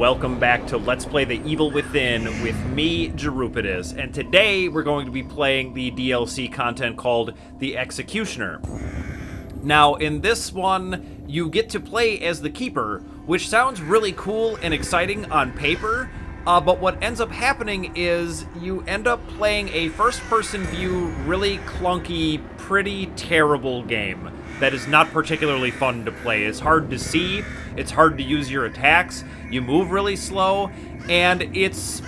welcome back to Let's Play The Evil Within with me, Jerupidus, and today we're going to be playing the DLC content called The Executioner. Now, in this one, you get to play as the Keeper, which sounds really cool and exciting on paper, but what ends up happening is you end up playing a first-person view, really clunky, pretty terrible game that is not particularly fun to play. It's hard to see, it's hard to use your attacks, you move really slow, and it's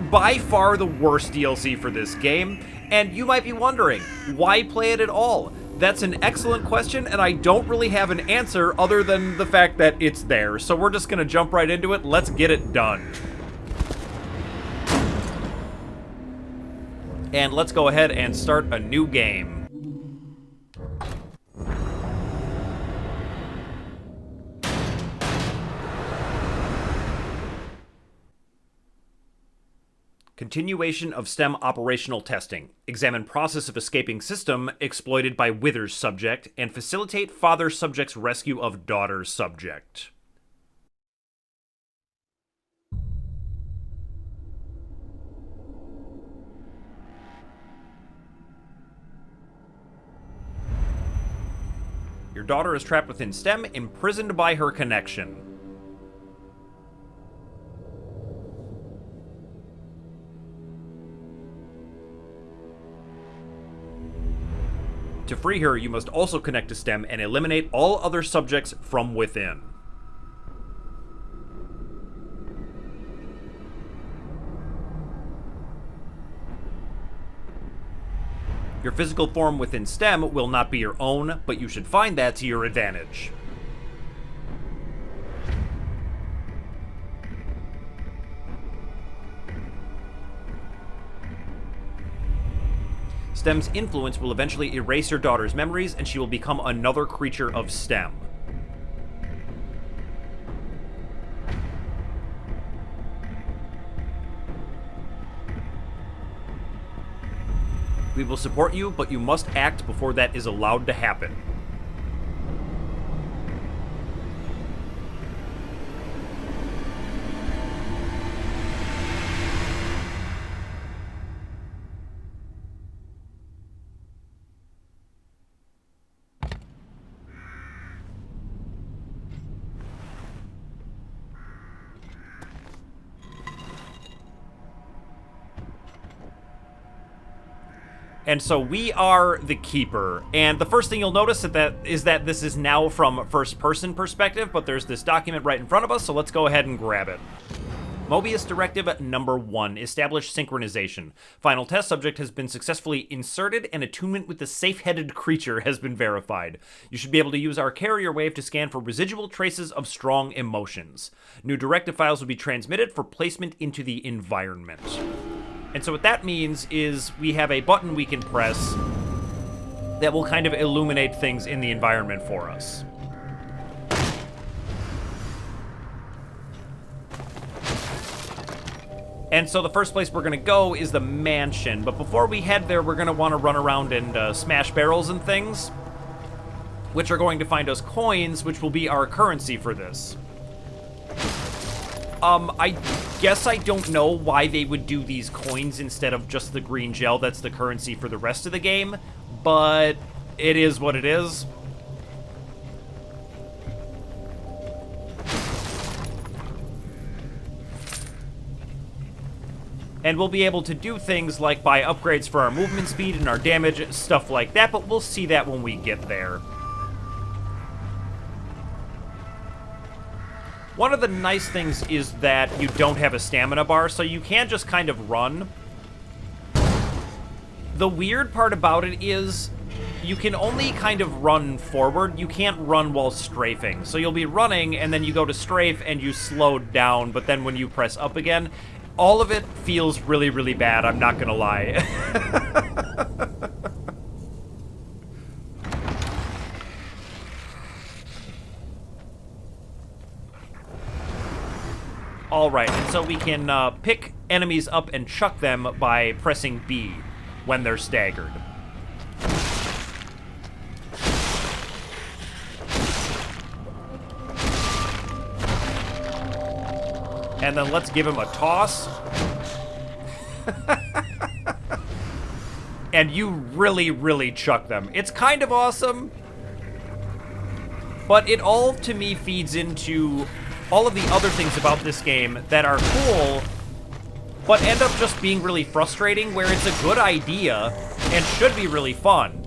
by far the worst DLC for this game. And you might be wondering, why play it at all? That's an excellent question, and I don't really have an answer other than the fact that it's there. So we're just gonna jump right into it. Let's get it done. And let's go ahead and start a new game. Continuation of STEM operational testing. Examine process of escaping system exploited by Wither's subject and facilitate father subject's rescue of daughter's subject. Your daughter is trapped within STEM, imprisoned by her connection. To free her, you must also connect to STEM and eliminate all other subjects from within. Your physical form within STEM will not be your own, but you should find that to your advantage. STEM's influence will eventually erase your daughter's memories, and she will become another creature of STEM. We will support you, but you must act before that is allowed to happen. And so we are the Keeper, and the first thing you'll notice is that this is now from first-person perspective, but there's this document right in front of us, so let's go ahead and grab it. MOBIUS Directive Number 1, Establish Synchronization. Final test subject has been successfully inserted, and attunement with the safe-headed creature has been verified. You should be able to use our carrier wave to scan for residual traces of strong emotions. New directive files will be transmitted for placement into the environment. And so what that means is we have a button we can press that will kind of illuminate things in the environment for us. And so the first place we're going to go is the mansion. But before we head there, we're going to want to run around and smash barrels and things, which are going to find us coins, which will be our currency for this. I guess I don't know why they would do these coins instead of just the green gel that's the currency for the rest of the game, but it is what it is. And we'll be able to do things like buy upgrades for our movement speed and our damage, stuff like that, but we'll see that when we get there. One of the nice things is that you don't have a stamina bar, so you can just kind of run. The weird part about it is you can only kind of run forward. You can't run while strafing. So you'll be running, and then you go to strafe, and you slow down, but then when you press up again, all of it feels really, really bad, I'm not gonna lie. Alright, and so we can pick enemies up and chuck them by pressing B when they're staggered. And then let's give him a toss. And you really, really chuck them. It's kind of awesome. But it all, to me, feeds into all of the other things about this game that are cool, but end up just being really frustrating, where it's a good idea and should be really fun.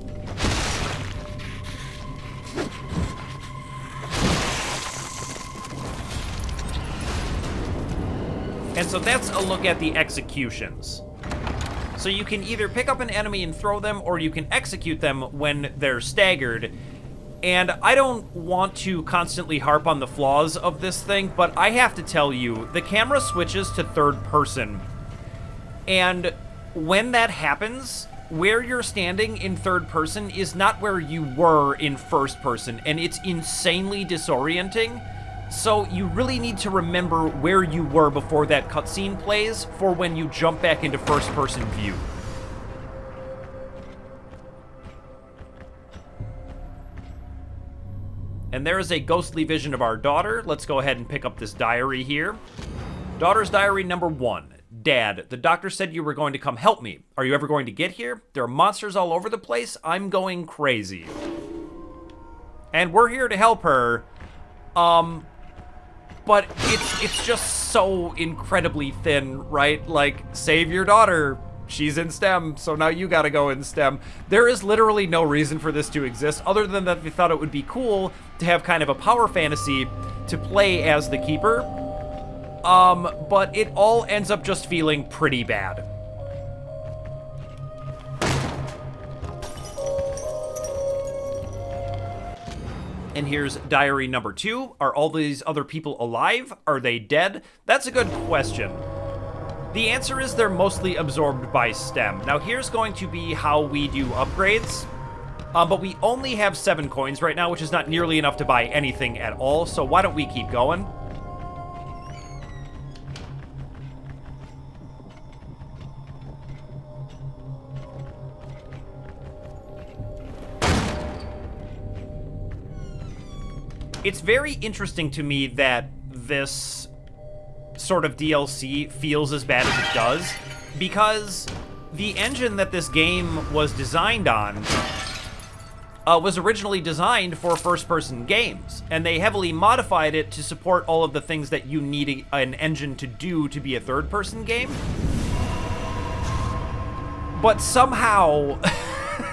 And so that's a look at the executions. So you can either pick up an enemy and throw them, or you can execute them when they're staggered. And I don't want to constantly harp on the flaws of this thing, but I have to tell you, the camera switches to third person. And when that happens, where you're standing in third person is not where you were in first person, and it's insanely disorienting. So you really need to remember where you were before that cutscene plays for when you jump back into first person view. And there is a ghostly vision of our daughter. Let's go ahead and pick up this diary here. Daughter's diary number 1. Dad, the doctor said you were going to come help me. Are you ever going to get here? There are monsters all over the place. I'm going crazy. And we're here to help her. But it's just so incredibly thin, right? Like, save your daughter. She's in STEM, so now you gotta go in STEM. There is literally no reason for this to exist, other than that they thought it would be cool to have kind of a power fantasy to play as the Keeper. But it all ends up just feeling pretty bad. And here's diary number 2. Are all these other people alive? Are they dead? That's a good question. The answer is they're mostly absorbed by STEM. Now here's going to be how we do upgrades. But we only have 7 coins right now, which is not nearly enough to buy anything at all, so why don't we keep going? It's very interesting to me that this sort of DLC feels as bad as it does, because the engine that this game was designed on was originally designed for first-person games, and they heavily modified it to support all of the things that you need an engine to do to be a third-person game. But somehow...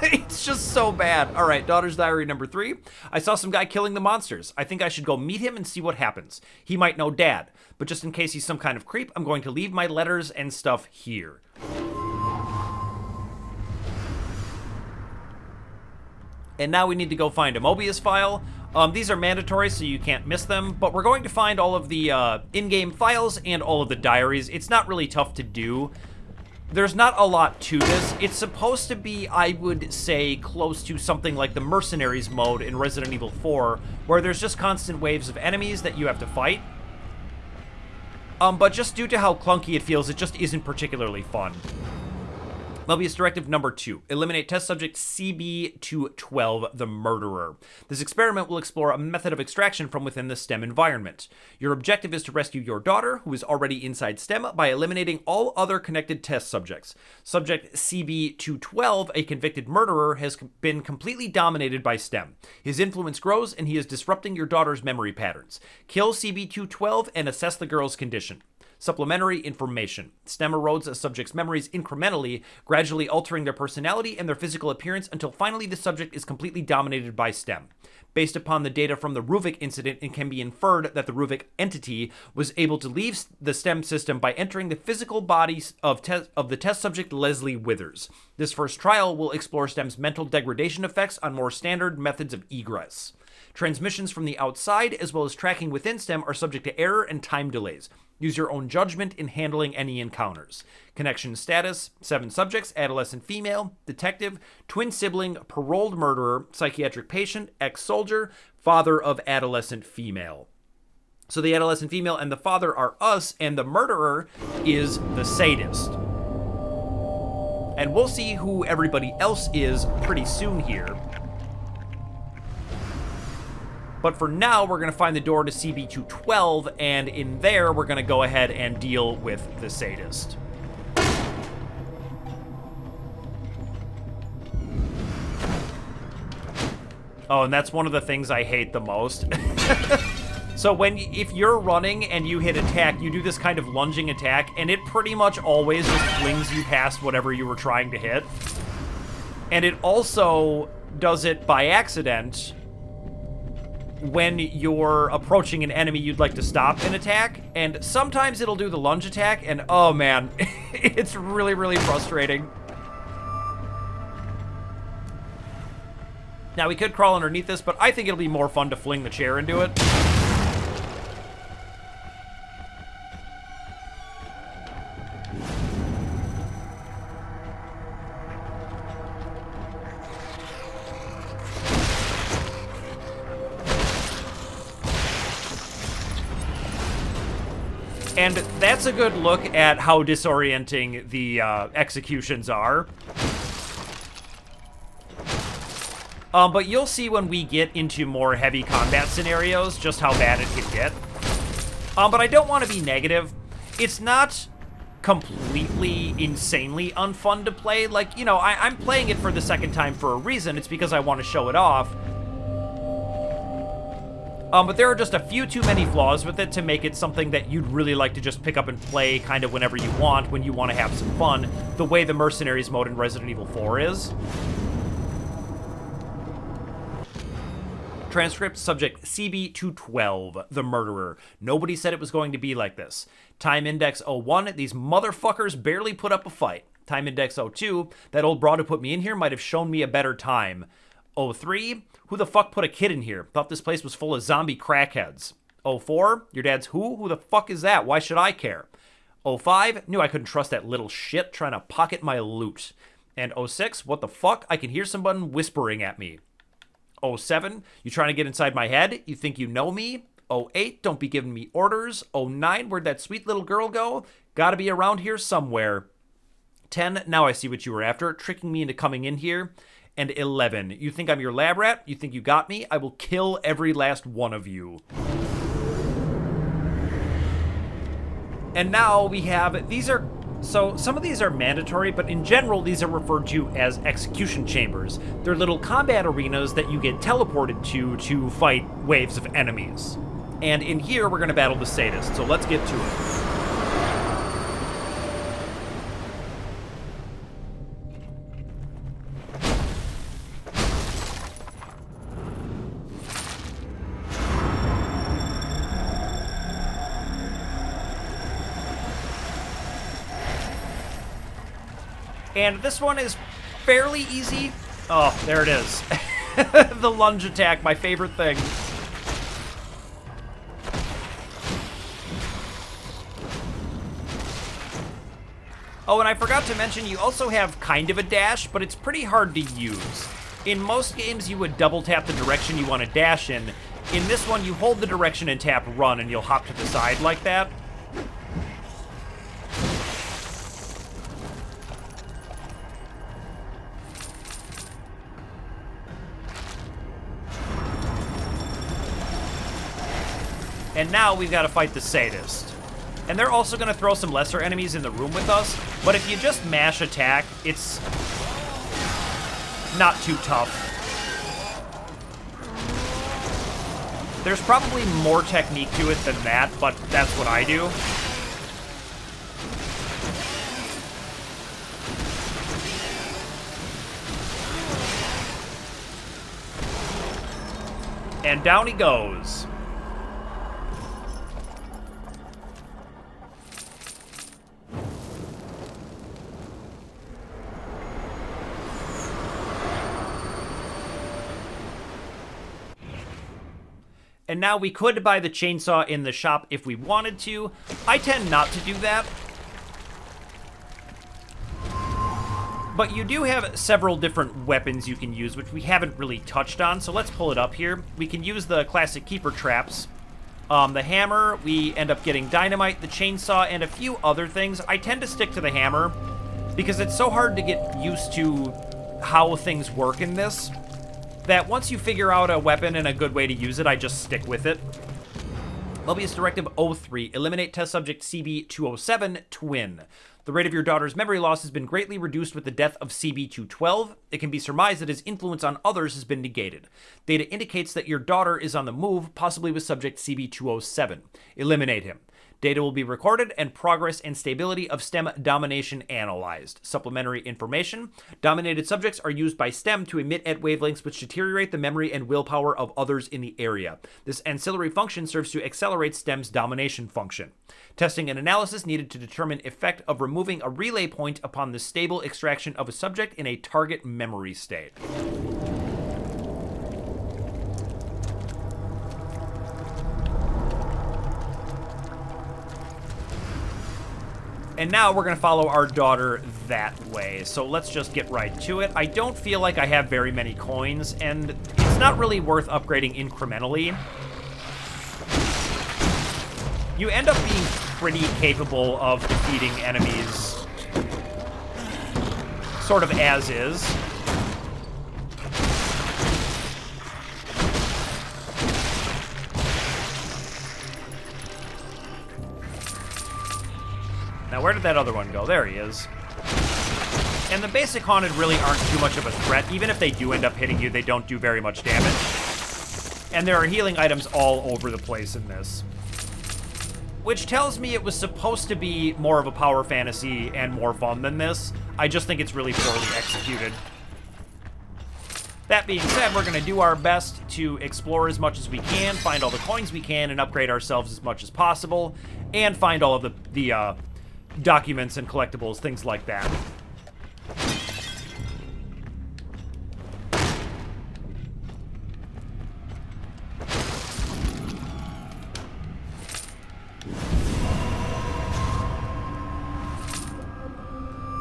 it's just so bad. All right, daughter's diary number 3. I saw some guy killing the monsters. I think I should go meet him and see what happens. He might know Dad, but just in case he's some kind of creep, I'm going to leave my letters and stuff here. And now we need to go find a MOBIUS file. These are mandatory, so you can't miss them, but we're going to find all of the in-game files and all of the diaries. It's not really tough to do. There's not a lot to this. It's supposed to be, I would say, close to something like the Mercenaries mode in Resident Evil 4, where there's just constant waves of enemies that you have to fight. But just due to how clunky it feels, it just isn't particularly fun. Mobius Directive number 2. Eliminate test subject CB212, the murderer. This experiment will explore a method of extraction from within the STEM environment. Your objective is to rescue your daughter, who is already inside STEM, by eliminating all other connected test subjects. Subject CB212, a convicted murderer, has been completely dominated by STEM. His influence grows, and he is disrupting your daughter's memory patterns. Kill CB212 and assess the girl's condition. Supplementary information. STEM erodes a subject's memories incrementally, gradually altering their personality and their physical appearance until finally the subject is completely dominated by STEM. Based upon the data from the Ruvik incident, it can be inferred that the Ruvik entity was able to leave the STEM system by entering the physical body of the test subject Leslie Withers. This first trial will explore STEM's mental degradation effects on more standard methods of egress. Transmissions from the outside, as well as tracking within STEM, are subject to error and time delays. Use your own judgment in handling any encounters. Connection status: 7 subjects, adolescent female, detective, twin sibling, paroled murderer, psychiatric patient, ex-soldier, father of adolescent female. So the adolescent female and the father are us, and the murderer is the sadist. And we'll see who everybody else is pretty soon here. But for now, we're going to find the door to CB212, and in there, we're going to go ahead and deal with the Sadist. Oh, and that's one of the things I hate the most. So if you're running and you hit attack, you do this kind of lunging attack, and it pretty much always just flings you past whatever you were trying to hit. And it also does it by accident when you're approaching an enemy you'd like to stop an attack, and sometimes it'll do the lunge attack, and oh man, it's really, really frustrating. Now, we could crawl underneath this, but I think it'll be more fun to fling the chair into it. And that's a good look at how disorienting the executions are. But you'll see when we get into more heavy combat scenarios just how bad it can get. But I don't want to be negative. It's not completely insanely unfun to play. Like, you know, I'm playing it for the second time for a reason. It's because I want to show it off. But there are just a few too many flaws with it to make it something that you'd really like to just pick up and play kind of whenever you want, when you want to have some fun, the way the Mercenaries mode in Resident Evil 4 is. Transcript subject CB212, the murderer. Nobody said it was going to be like this. Time index 01, these motherfuckers barely put up a fight. Time index 02, that old broad who put me in here might have shown me a better time. 03, who the fuck put a kid in here? Thought this place was full of zombie crackheads. 04, your dad's who? Who the fuck is that? Why should I care? 05, knew I couldn't trust that little shit trying to pocket my loot. And 06, what the fuck? I can hear someone whispering at me. 07, you trying to get inside my head? You think you know me? 08, don't be giving me orders. 09, where'd that sweet little girl go? Gotta be around here somewhere. 10, now I see what you were after, tricking me into coming in here. And 11, you think I'm your lab rat? You think you got me? I will kill every last one of you. And now we have, so some of these are mandatory, but in general, these are referred to as execution chambers. They're little combat arenas that you get teleported to fight waves of enemies. And in here, we're going to battle the Sadist, so let's get to it. And this one is fairly easy. Oh, there it is. The lunge attack, my favorite thing. Oh, and I forgot to mention, you also have kind of a dash, but it's pretty hard to use. In most games, you would double tap the direction you want to dash in. In this one, you hold the direction and tap run, and you'll hop to the side like that. And now we've got to fight the Sadist. And they're also going to throw some lesser enemies in the room with us, but if you just mash attack, it's not too tough. There's probably more technique to it than that, but that's what I do. And down he goes. And now we could buy the chainsaw in the shop if we wanted to. I tend not to do that. But you do have several different weapons you can use, which we haven't really touched on, so let's pull it up here. We can use the classic keeper traps. The hammer, we end up getting dynamite, the chainsaw, and a few other things. I tend to stick to the hammer because it's so hard to get used to how things work in this. that once you figure out a weapon and a good way to use it, I just stick with it. MOBIUS Directive 03, eliminate test subject CB207, twin. The rate of your daughter's memory loss has been greatly reduced with the death of CB212. It can be surmised that his influence on others has been negated. Data indicates that your daughter is on the move, possibly with subject CB207. Eliminate him. Data will be recorded and progress and stability of STEM domination analyzed. Supplementary information. Dominated subjects are used by STEM to emit at wavelengths which deteriorate the memory and willpower of others in the area. This ancillary function serves to accelerate STEM's domination function. Testing and analysis needed to determine effect of removing a relay point upon the stable extraction of a subject in a target memory state. And now we're going to follow our daughter that way. So let's just get right to it. I don't feel like I have very many coins, and it's not really worth upgrading incrementally. You end up being pretty capable of defeating enemies sort of as is. Now, where did that other one go? There he is. And the basic haunted really aren't too much of a threat. Even if they do end up hitting you, they don't do very much damage. And there are healing items all over the place in this. Which tells me it was supposed to be more of a power fantasy and more fun than this. I just think it's really poorly executed. That being said, we're going to do our best to explore as much as we can, find all the coins we can, and upgrade ourselves as much as possible, and find all of the documents and collectibles, things like that.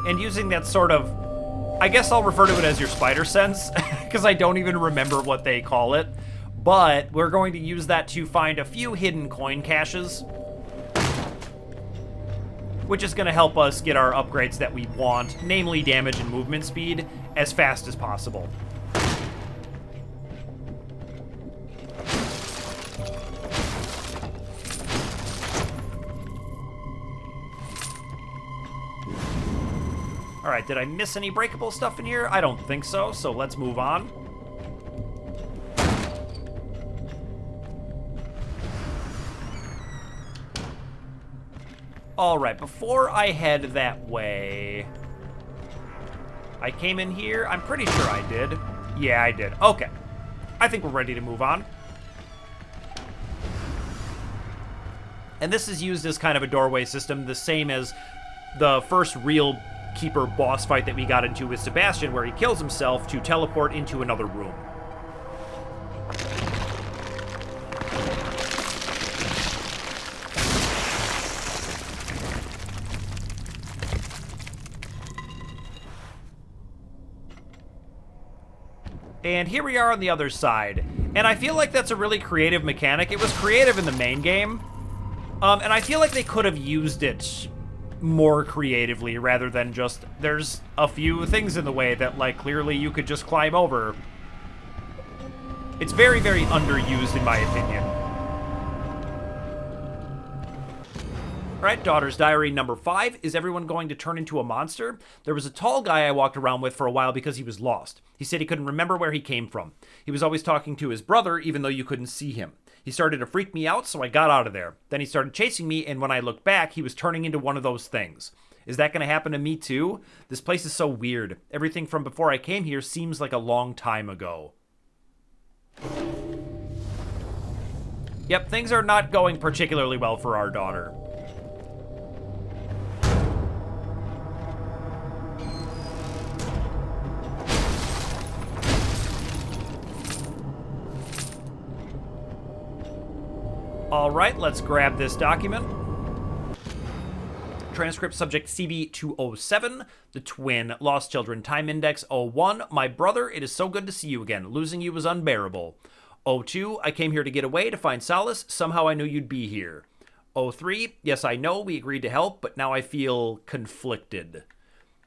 And using that sort of, I guess I'll refer to it as your spider sense, because I don't even remember what they call it, but we're going to use that to find a few hidden coin caches, which is going to help us get our upgrades that we want, namely damage and movement speed, as fast as possible. Alright, did I miss any breakable stuff in here? I don't think so, so let's move on. Alright, before I head that way... I came in here? I'm pretty sure I did. Yeah, I did. Okay. I think we're ready to move on. And this is used as kind of a doorway system, the same as the first real Keeper boss fight that we got into with Sebastian, where he kills himself to teleport into another room. And here we are on the other side. And I feel like that's a really creative mechanic. It was creative in the main game. And I feel like they could have used it more creatively rather than just, there's a few things in the way that, like, clearly you could just climb over. It's very, very underused in my opinion. Alright, Daughter's Diary number 5. Is everyone going to turn into a monster? There was a tall guy I walked around with for a while because he was lost. He said he couldn't remember where he came from. He was always talking to his brother even though you couldn't see him. He started to freak me out, so I got out of there. Then he started chasing me, and when I looked back, he was turning into one of those things. Is that going to happen to me too? This place is so weird. Everything from before I came here seems like a long time ago. Yep, things are not going particularly well for our daughter. Alright, let's grab this document. Transcript subject CB207, the twin, lost children, time index 01. My brother, it is so good to see you again. Losing you was unbearable. 02, I came here to get away, to find solace. Somehow I knew you'd be here. 03, yes, I know, we agreed to help, but now I feel conflicted.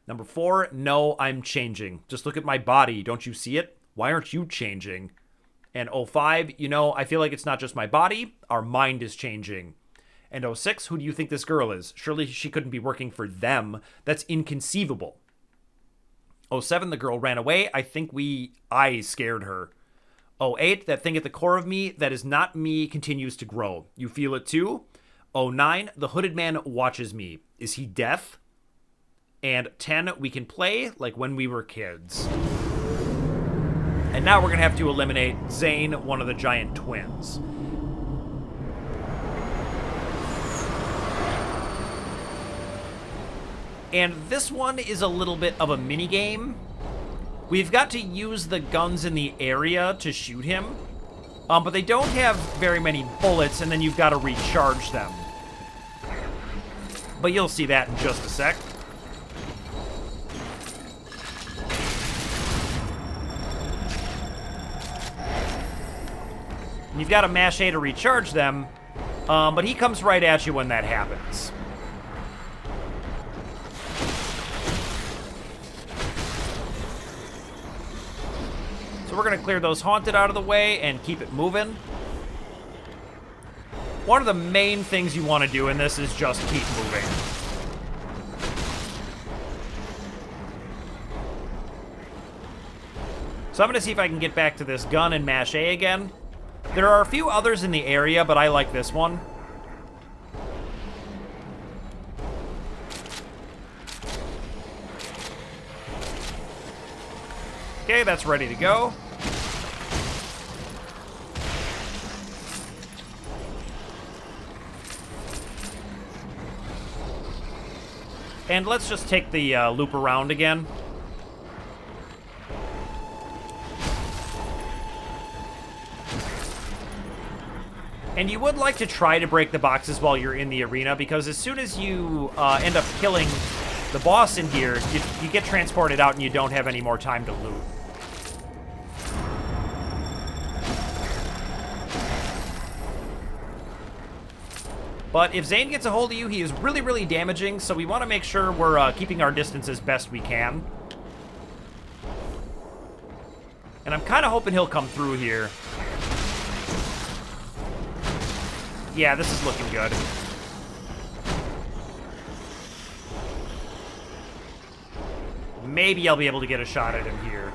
Number 4, no, I'm changing. Just look at my body, don't you see it? Why aren't you changing? And 05, you know, I feel like it's not just my body. Our mind is changing. And 06, who do you think this girl is? Surely she couldn't be working for them. That's inconceivable. 07, the girl ran away. I think I scared her. 08, that thing at the core of me that is not me continues to grow. You feel it too? 09, the hooded man watches me. Is he deaf? And 10, we can play like when we were kids. And now we're going to have to eliminate Zehn, one of the giant twins. And this one is a little bit of a mini-game. We've got to use the guns in the area to shoot him. But they don't have very many bullets, and then you've got to recharge them. But you'll see that in just a sec. You've got to mash A to recharge them, but he comes right at you when that happens. So we're going to clear those haunted out of the way and keep it moving. One of the main things you want to do in this is just keep moving. So I'm going to see if I can get back to this gun and mash A again. There are a few others in the area, but I like this one. Okay, that's ready to go. And let's just take the loop around again. And you would like to try to break the boxes while you're in the arena, because as soon as you end up killing the boss in here, you get transported out and you don't have any more time to loot. But if Zehn gets a hold of you, he is really, really damaging, so we want to make sure we're keeping our distance as best we can. And I'm kind of hoping he'll come through here. Yeah, this is looking good. Maybe I'll be able to get a shot at him here.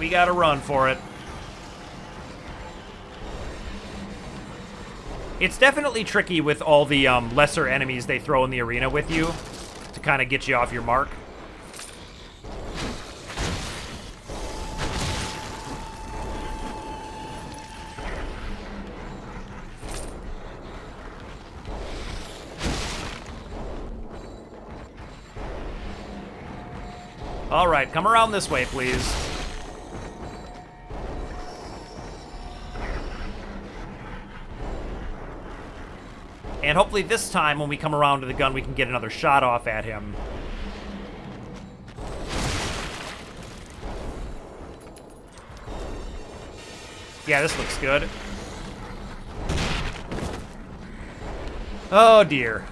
We gotta run for it. It's definitely tricky with all the lesser enemies they throw in the arena with you to kind of get you off your mark. All right, come around this way, please. And hopefully this time, when we come around to the gun, we can get another shot off at him. Yeah, this looks good. Oh, dear.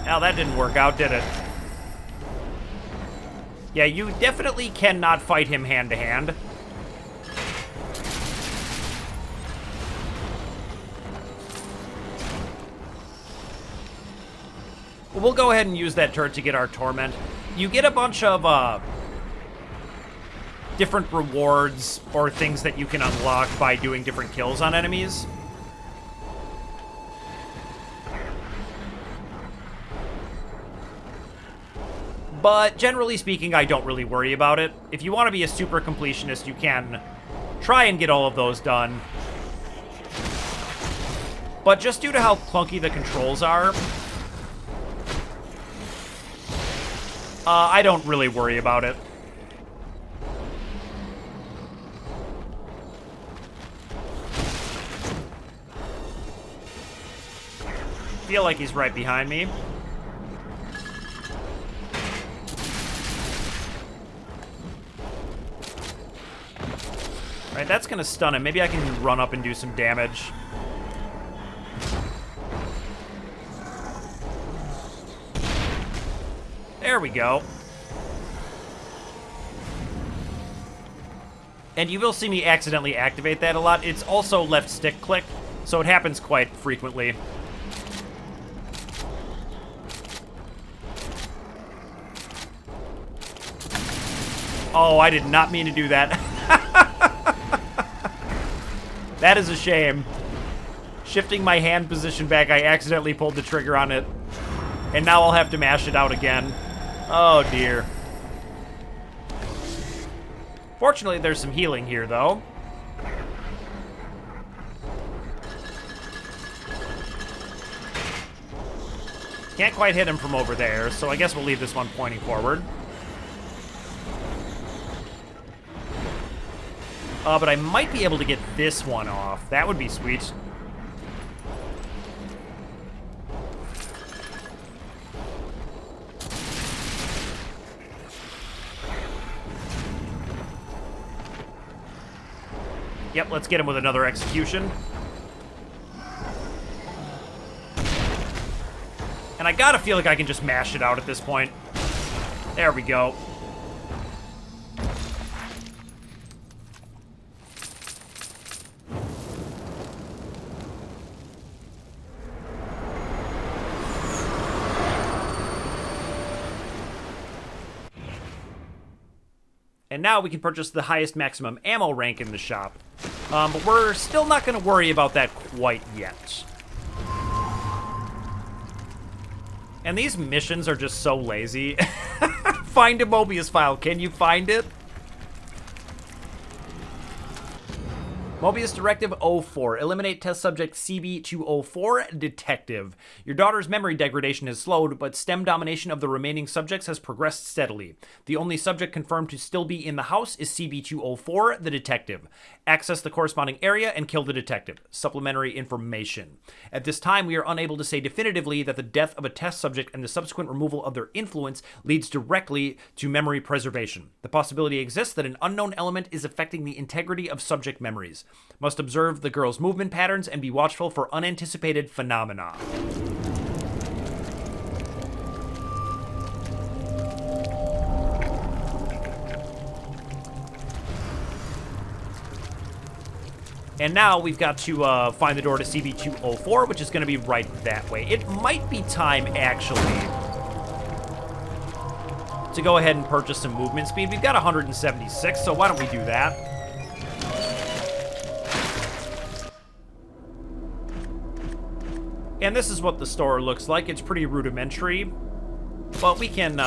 Now, that didn't work out, did it? Yeah, you definitely cannot fight him hand-to-hand. We'll go ahead and use that turret to get our torment. You get a bunch of different rewards or things that you can unlock by doing different kills on enemies. But generally speaking, I don't really worry about it. If you want to be a super completionist, you can try and get all of those done. But just due to how clunky the controls are, I don't really worry about it. Feel like he's right behind me. Alright, that's gonna stun him. Maybe I can run up and do some damage. There we go. And you will see me accidentally activate that a lot. It's also left stick click, so it happens quite frequently. Oh, I did not mean to do that. That is a shame. Shifting my hand position back, I accidentally pulled the trigger on it. And now I'll have to mash it out again. Oh, dear. Fortunately, there's some healing here, though. Can't quite hit him from over there, so I guess we'll leave this one pointing forward. But I might be able to get this one off. That would be sweet. Yep, let's get him with another execution. And I gotta feel like I can just mash it out at this point. There we go. And now we can purchase the highest maximum ammo rank in the shop. But we're still not going to worry about that quite yet. And these missions are just so lazy. Find a MOBIUS file. Can you find it? MOBIUS Directive 04. Eliminate test subject CB204, Detective. Your daughter's memory degradation has slowed, but STEM domination of the remaining subjects has progressed steadily. The only subject confirmed to still be in the house is CB204, the Detective. Access the corresponding area and kill the detective. Supplementary information. At this time, we are unable to say definitively that the death of a test subject and the subsequent removal of their influence leads directly to memory preservation. The possibility exists that an unknown element is affecting the integrity of subject memories. Must observe the girl's movement patterns and be watchful for unanticipated phenomena. And now we've got to find the door to CB204, which is going to be right that way. It might be time, actually, to go ahead and purchase some movement speed. We've got 176, so why don't we do that? And this is what the store looks like. It's pretty rudimentary, but we can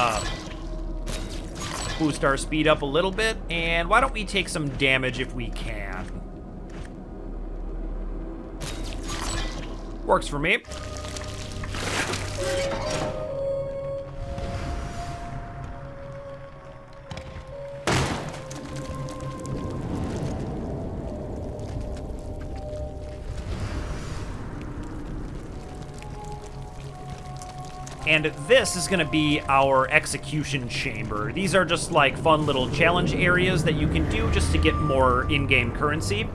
boost our speed up a little bit. And why don't we take some damage if we can? Works for me. And this is going to be our execution chamber. These are just like fun little challenge areas that you can do just to get more in-game currency.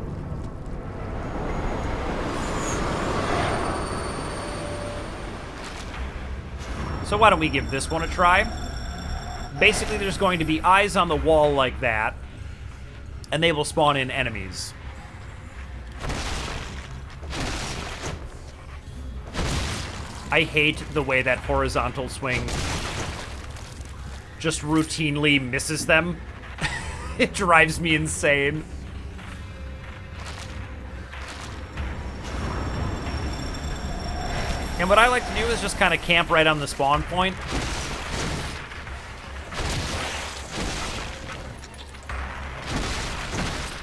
So why don't we give this one a try? Basically, there's going to be eyes on the wall like that, and they will spawn in enemies. I hate the way that horizontal swing just routinely misses them. It drives me insane. And what I like to do is just kind of camp right on the spawn point.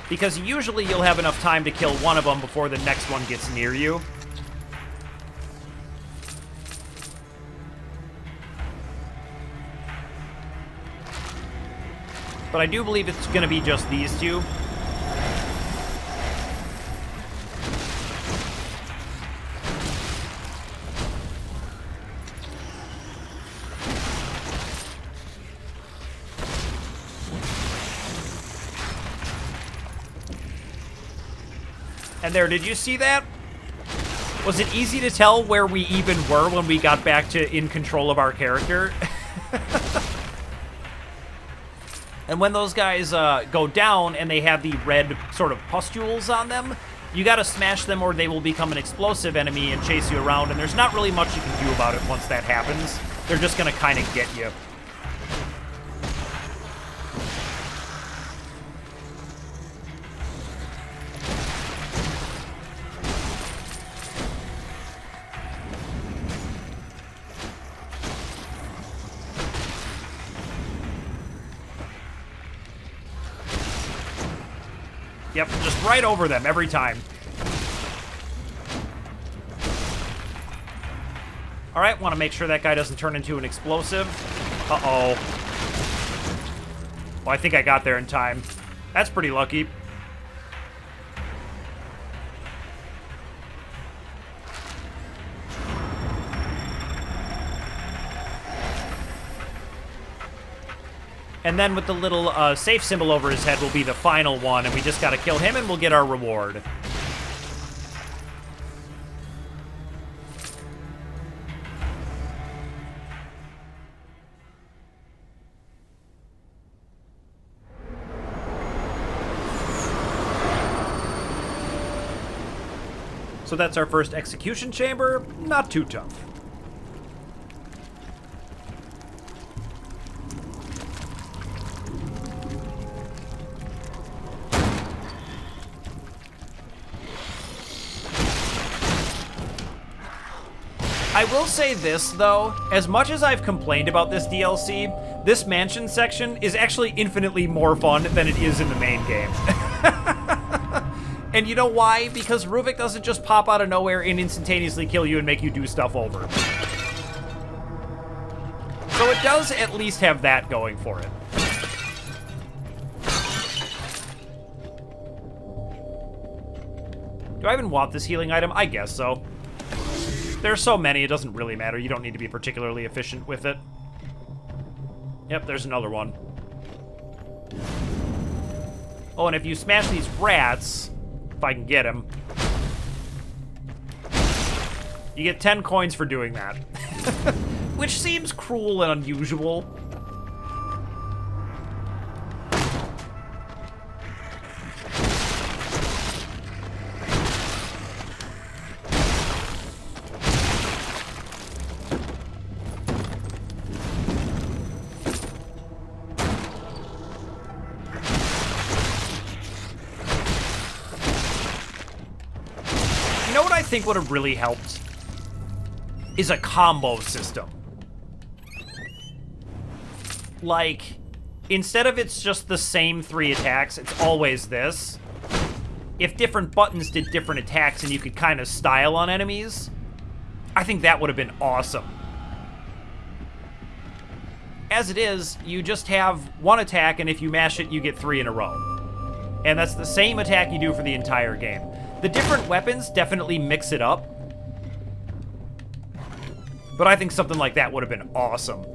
Because usually you'll have enough time to kill one of them before the next one gets near you. But I do believe it's going to be just these two. And there, did you see that? Was it easy to tell where we even were when we got back to in control of our character? And when those guys go down and they have the red sort of pustules on them, you gotta smash them or they will become an explosive enemy and chase you around, and there's not really much you can do about it once that happens. They're just gonna kind of get you. Yep, just right over them every time. All right, want to make sure that guy doesn't turn into an explosive. Uh-oh. Well, I think I got there in time. That's pretty lucky. And then with the little safe symbol over his head will be the final one, and we just gotta kill him and we'll get our reward. So that's our first execution chamber. Not too tough. I will say this, though. As much as I've complained about this DLC, this mansion section is actually infinitely more fun than it is in the main game. And you know why? Because Ruvik doesn't just pop out of nowhere and instantaneously kill you and make you do stuff over. So it does at least have that going for it. Do I even want this healing item? I guess so. There's so many, it doesn't really matter. You don't need to be particularly efficient with it. Yep, there's another one. Oh, and if you smash these rats, if I can get him, you get 10 coins for doing that. Which seems cruel and unusual. I think would have really helped is a combo system. Like, instead of it's just the same 3 attacks, it's always this. If different buttons did different attacks and you could kind of style on enemies, I think that would have been awesome. As it is, you just have one attack, and if you mash it, you get 3 in a row. And that's the same attack you do for the entire game. The different weapons definitely mix it up, but I think something like that would have been awesome.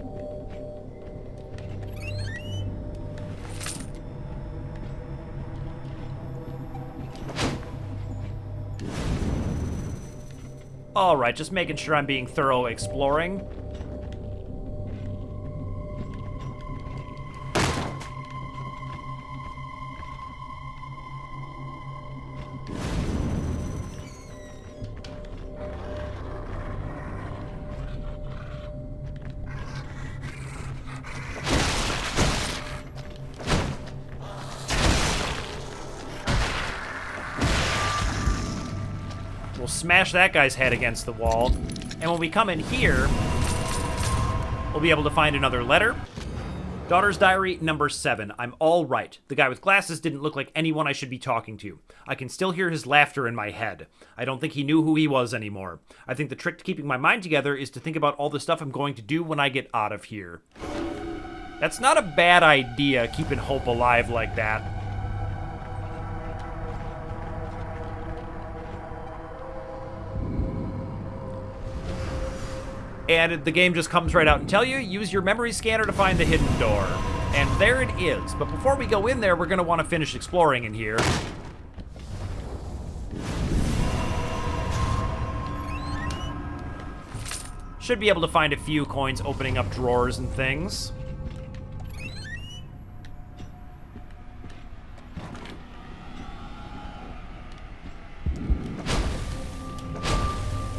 All right, just making sure I'm being thorough exploring. We'll smash that guy's head against the wall. And when we come in here, we'll be able to find another letter. Daughter's diary, number 7. I'm all right. The guy with glasses didn't look like anyone I should be talking to. I can still hear his laughter in my head. I don't think he knew who he was anymore. I think the trick to keeping my mind together is to think about all the stuff I'm going to do when I get out of here. That's not a bad idea, keeping hope alive like that. And the game just comes right out and tell you, use your memory scanner to find the hidden door. And there it is. But before we go in there, we're going to want to finish exploring in here. Should be able to find a few coins opening up drawers and things.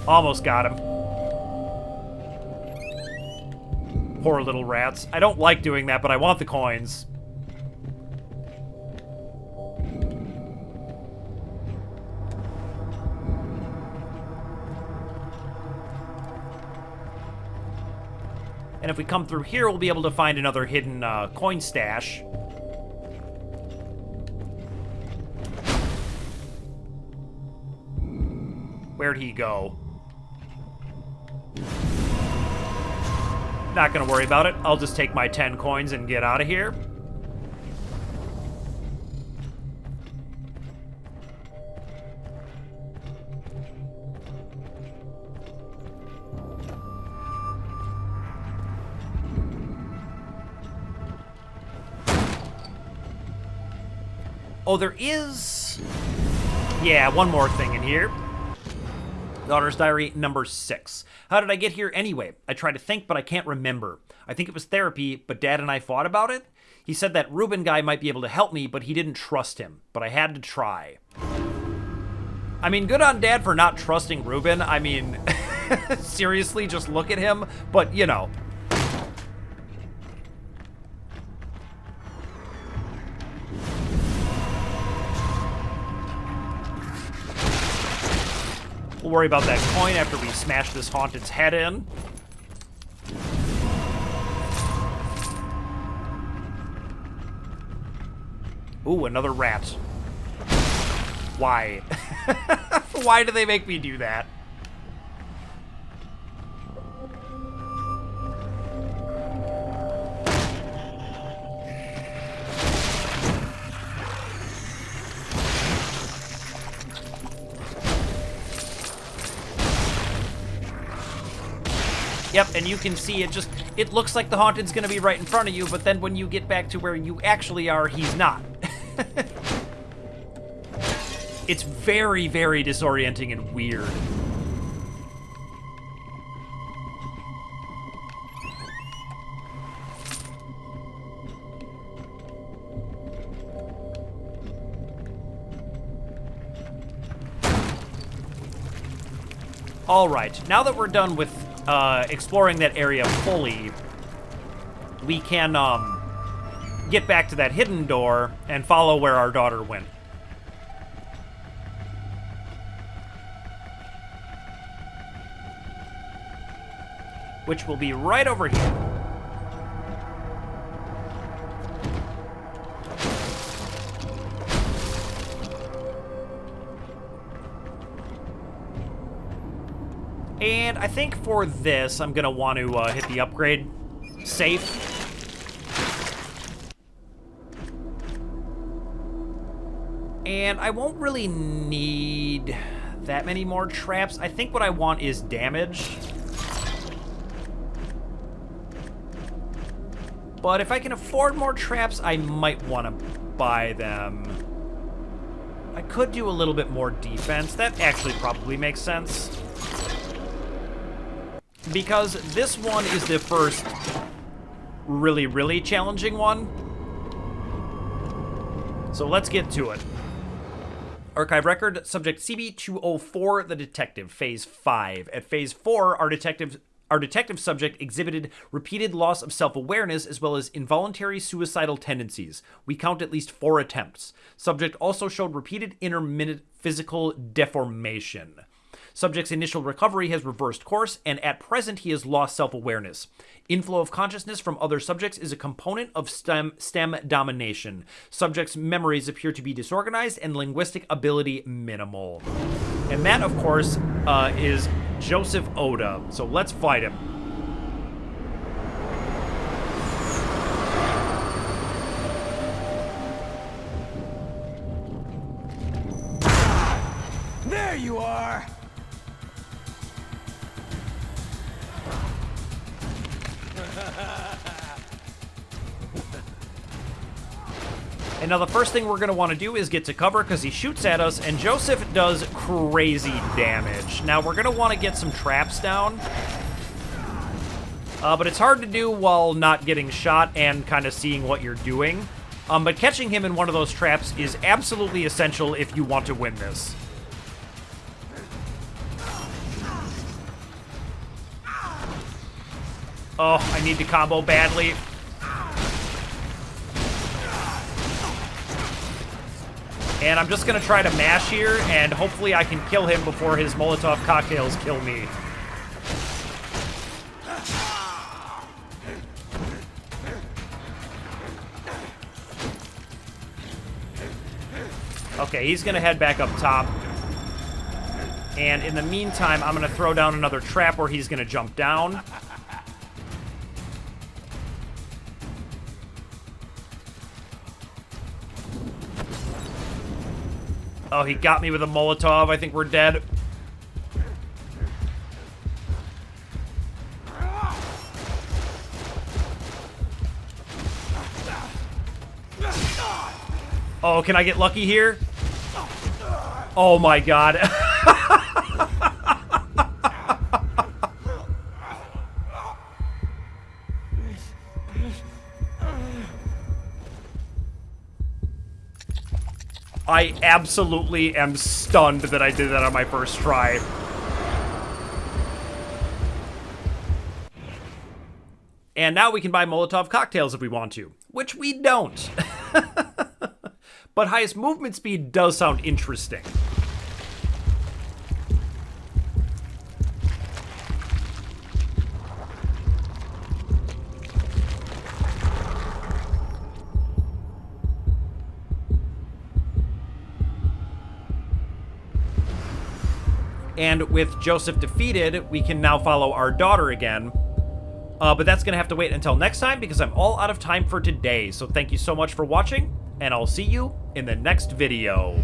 Almost got him. Poor little rats. I don't like doing that, but I want the coins. And if we come through here, we'll be able to find another hidden coin stash. Where'd he go? Not gonna worry about it. I'll just take my 10 coins and get out of here. Oh, there is... Yeah, one more thing in here. Daughter's Diary number 6. How did I get here anyway? I try to think, but I can't remember. I think it was therapy, but Dad and I fought about it. He said that Ruben guy might be able to help me, but he didn't trust him. But I had to try. I mean, good on Dad for not trusting Ruben. I mean, seriously, just look at him. But, you know. We'll worry about that coin after we smash this haunted's head in. Ooh, another rat. Why? Why do they make me do that? Yep, and you can see it looks like the haunted's gonna be right in front of you, but then when you get back to where you actually are, he's not. It's very, very disorienting and weird. All right, now that we're done with exploring that area fully, we can get back to that hidden door and follow where our daughter went. Which will be right over here. And I think for this, I'm going to want to hit the upgrade safe. And I won't really need that many more traps. I think what I want is damage. But if I can afford more traps, I might want to buy them. I could do a little bit more defense. That actually probably makes sense. Because this one is the first really, really challenging one. So let's get to it. Archive record, subject CB204, the detective, phase 5. At phase 4, our detective subject exhibited repeated loss of self-awareness as well as involuntary suicidal tendencies. We count at least 4 attempts. Subject also showed repeated intermittent physical deformation. Subject's initial recovery has reversed course, and at present he has lost self-awareness. Inflow of consciousness from other subjects is a component of STEM domination. Subject's memories appear to be disorganized and linguistic ability minimal. And that, of course, is Joseph Oda. So let's fight him. There you are! And now the first thing we're going to want to do is get to cover because he shoots at us, and Joseph does crazy damage. Now we're going to want to get some traps down. But it's hard to do while not getting shot and kind of seeing what you're doing. But catching him in one of those traps is absolutely essential if you want to win this. Oh, I need to combo badly. And I'm just going to try to mash here, and hopefully I can kill him before his Molotov cocktails kill me. Okay, he's going to head back up top. And in the meantime, I'm going to throw down another trap where he's going to jump down. Oh, he got me with a Molotov. I think we're dead. Oh, can I get lucky here? Oh my god. I absolutely am stunned that I did that on my first try. And now we can buy Molotov cocktails if we want to, which we don't. But highest movement speed does sound interesting. And with Joseph defeated, we can now follow our daughter again. But that's going to have to wait until next time because I'm all out of time for today. So thank you so much for watching, and I'll see you in the next video.